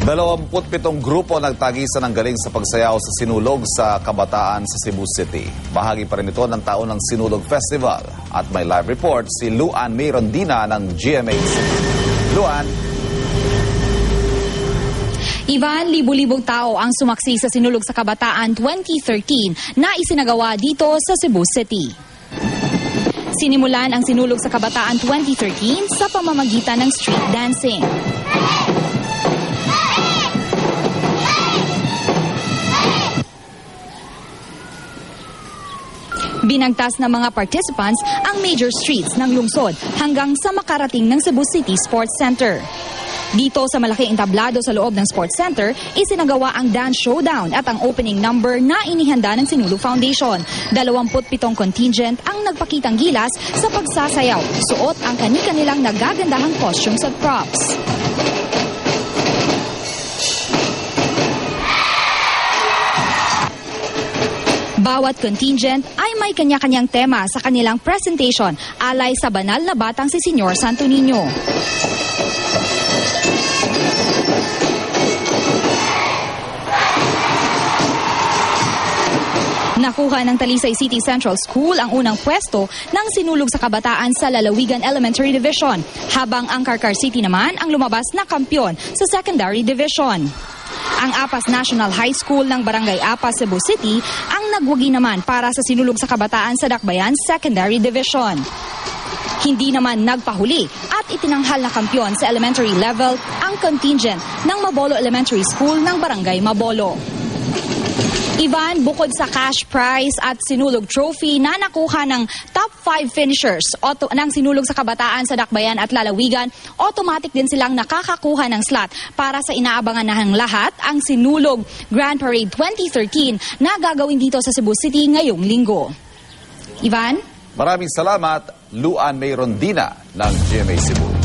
27 grupo nagtagisan ng galing sa pagsayaw sa Sinulog sa Kabataan sa Cebu City. Bahagi pa rin ito ng taon ng Sinulog Festival. At may live report si Luan May Rondina ng GMA. Luan. Ivan, libu-libong tao ang sumaksi sa Sinulog sa Kabataan 2013 na isinagawa dito sa Cebu City. Sinimulan ang Sinulog sa Kabataan 2013 sa pamamagitan ng street dancing. Binagtas ng mga participants ang major streets ng lungsod hanggang sa makarating ng Cebu City Sports Center. Dito sa malaking entablado sa loob ng Sports Center, isinagawa ang dance showdown at ang opening number na inihanda ng Sinulog Foundation. 27 contingent ang nagpakitang gilas sa pagsasayaw, suot ang kani-kanilang nagagandahang costumes at props. Bawat contingent ay may kanya-kanyang tema sa kanilang presentation alay sa banal na batang si Senyor Santo Niño. Nakuha ng Talisay City Central School ang unang pwesto ng Sinulog sa Kabataan sa Lalawigan Elementary Division, habang ang Carcar City naman ang lumabas na kampyon sa Secondary Division. Ang Apas National High School ng Barangay Apas, Cebu City ang nagwagi naman para sa Sinulog sa Kabataan sa Dakbayan Secondary Division. Hindi naman nagpahuli at itinanghal na kampyon sa elementary level ang contingent ng Mabolo Elementary School ng Barangay Mabolo. Ivan, bukod sa cash prize at Sinulog trophy na nakuha ng top 5 finishers ng Sinulog sa Kabataan sa Dakbayan at Lalawigan, automatic din silang nakakakuha ng slot para sa inaabangan ng lahat ang Sinulog Grand Parade 2013 na gagawin dito sa Cebu City ngayong linggo. Ivan? Maraming salamat, Luan May Rondina ng GMA Cebu.